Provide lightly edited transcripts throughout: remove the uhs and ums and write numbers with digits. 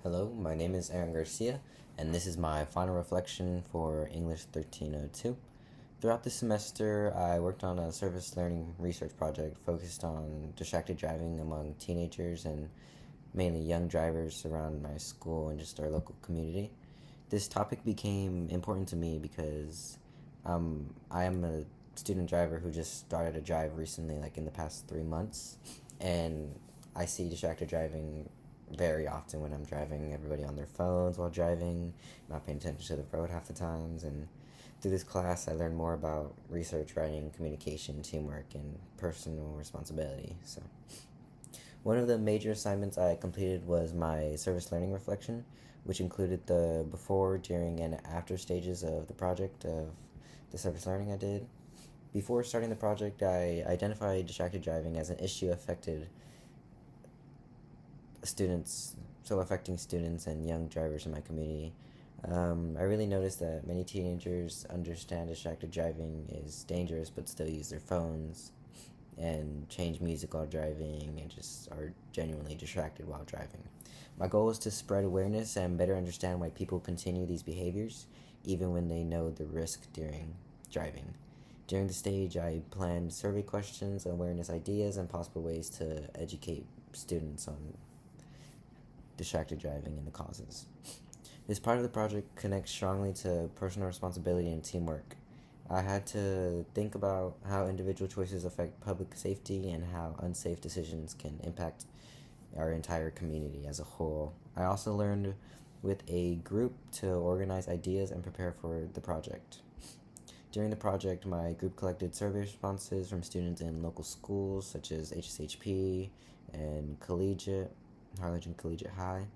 Hello, my name is Aaron Garcia, and this is my final reflection for English 1302. Throughout the semester, I worked on a service learning research project focused on distracted driving among teenagers and mainly young drivers around my school and just our local community. This topic became important to me because I am a student driver who just started to drive recently, like in the past 3 months, and I see distracted driving very often when I'm driving. Everybody on their phones while driving, not paying attention to the road half the times. And through this class, I learned more about research, writing, communication, teamwork, and personal responsibility. So, one of the major assignments I completed was my service learning reflection, which included the before, during, and after stages of the project of the service learning I did. Before starting the project, I identified distracted driving as an issue affecting students and young drivers in my community. I really noticed that many teenagers understand distracted driving is dangerous but still use their phones and change music while driving and just are genuinely distracted while driving. My goal is to spread awareness and better understand why people continue these behaviors even when they know the risk during driving. During the stage, I planned survey questions, awareness ideas, and possible ways to educate students on distracted driving and the causes. This part of the project connects strongly to personal responsibility and teamwork. I had to think about how individual choices affect public safety and how unsafe decisions can impact our entire community as a whole. I also learned with a group to organize ideas and prepare for the project. During the project, my group collected survey responses from students in local schools such as HSHP and Harlingen Collegiate High.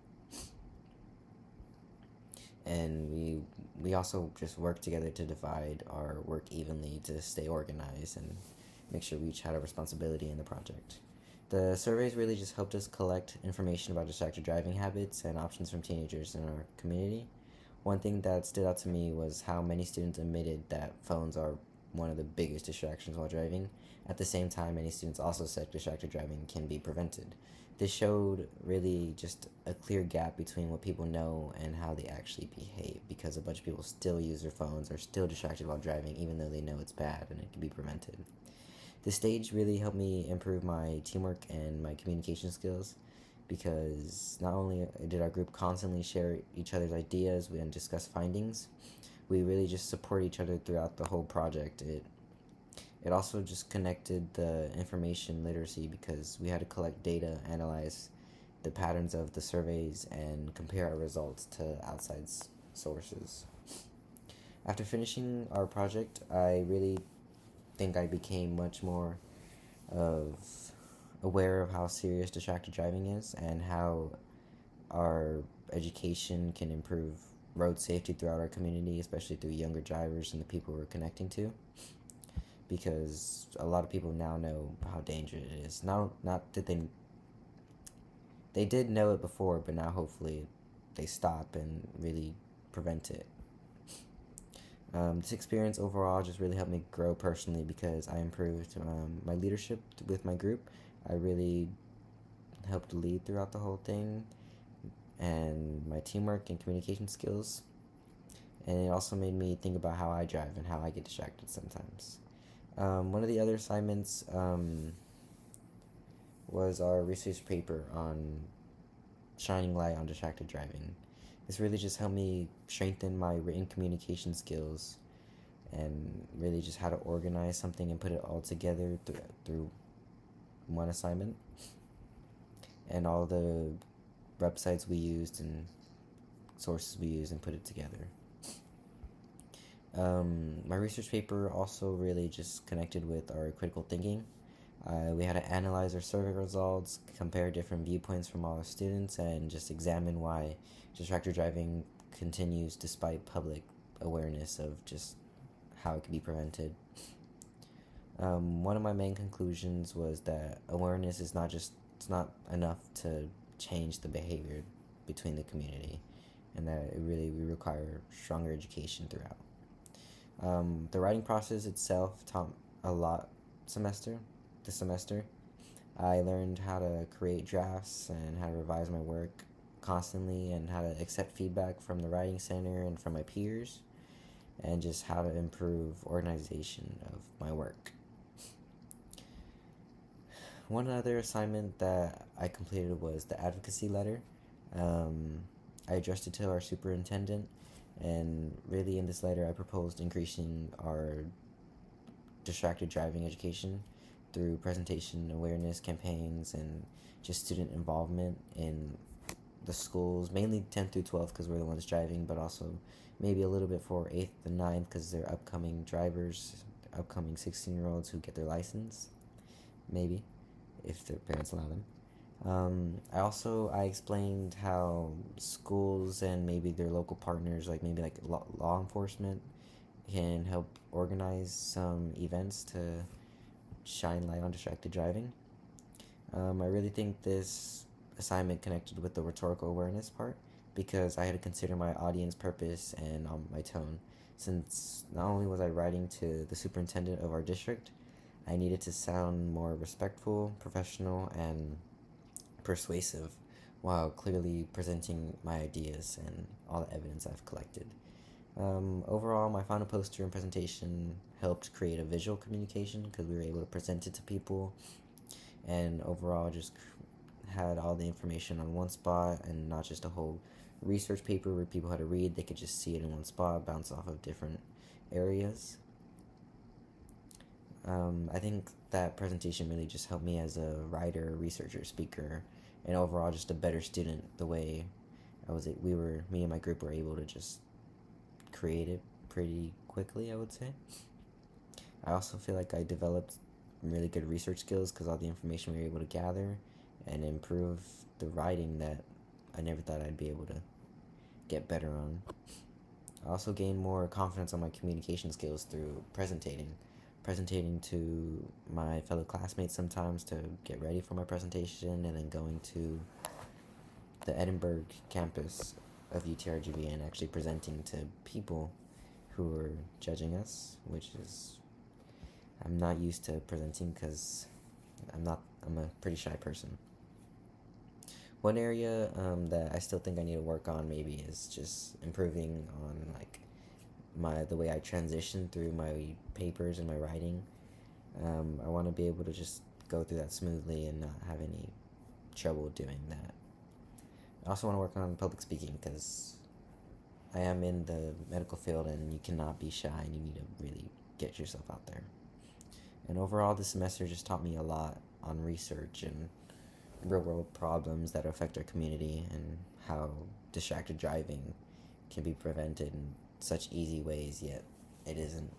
And we also just worked together to divide our work evenly to stay organized and make sure we each had a responsibility in the project. The surveys really just helped us collect information about distracted driving habits and options from teenagers in our community. One thing that stood out to me was how many students admitted that phones are one of the biggest distractions while driving. At the same time, many students also said distracted driving can be prevented. This showed really just a clear gap between what people know and how they actually behave, because a bunch of people still use their phones, are still distracted while driving, even though they know it's bad and it can be prevented. This stage really helped me improve my teamwork and my communication skills, because not only did our group constantly share each other's ideas and discuss findings, we really just support each other throughout the whole project. It also just connected the information literacy, because we had to collect data, analyze the patterns of the surveys, and compare our results to outside sources. After finishing our project, I really think I became much more of aware of how serious distracted driving is and how our education can improve road safety throughout our community, especially through younger drivers and the people we're connecting to, because a lot of people now know how dangerous it is. Not that they did know it before, but now hopefully they stop and really prevent it. This experience overall just really helped me grow personally, because I improved my leadership with my group. I really helped lead throughout the whole thing, and my teamwork and communication skills. And it also made me think about how I drive and how I get distracted sometimes. One of the other assignments was our research paper on shining light on distracted driving. This really just helped me strengthen my written communication skills and really just how to organize something and put it all together through one assignment, and all the websites we used and sources we used and put it together. My research paper also really just connected with our critical thinking. We had to analyze our survey results, compare different viewpoints from all our students, and just examine why distracted driving continues despite public awareness of just how it can be prevented. One of my main conclusions was that awareness is it's not enough to change the behavior between the community, and that we require stronger education throughout. The writing process itself taught a lot this semester. I learned how to create drafts and how to revise my work constantly and how to accept feedback from the writing center and from my peers, and just how to improve organization of my work. One other assignment that I completed was the advocacy letter. I addressed it to our superintendent, and really in this letter I proposed increasing our distracted driving education through presentation awareness campaigns and just student involvement in the schools, mainly 10th through 12th because we're the ones driving, but also maybe a little bit for 8th and 9th because they're upcoming drivers, upcoming 16-year-olds who get their license, maybe, if their parents allow them. I explained how schools and maybe their local partners, like maybe like law enforcement, can help organize some events to shine light on distracted driving. I really think this assignment connected with the rhetorical awareness part because I had to consider my audience purpose and my tone. Since not only was I writing to the superintendent of our district, I needed to sound more respectful, professional, and persuasive while clearly presenting my ideas and all the evidence I've collected. Overall, my final poster and presentation helped create a visual communication because we were able to present it to people, and overall just had all the information on one spot and not just a whole research paper where people had to read. They could just see it in one spot, bounce off of different areas. I think that presentation really just helped me as a writer, researcher, speaker, and overall just a better student. The way me and my group were able to just create it pretty quickly, I would say. I also feel like I developed really good research skills because all the information we were able to gather and improve the writing that I never thought I'd be able to get better on. I also gained more confidence on my communication skills through presentating to my fellow classmates sometimes to get ready for my presentation, and then going to the Edinburgh campus of UTRGV and actually presenting to people who were judging us, which is, I'm not used to presenting because I'm a pretty shy person. One area that I still think I need to work on maybe is just improving on the way I transition through my papers and my writing. I want to be able to just go through that smoothly and not have any trouble doing that. I also want to work on public speaking because I am in the medical field and you cannot be shy and you need to really get yourself out there. And overall, this semester just taught me a lot on research and real-world problems that affect our community and how distracted driving can be prevented in such easy ways, yet it isn't.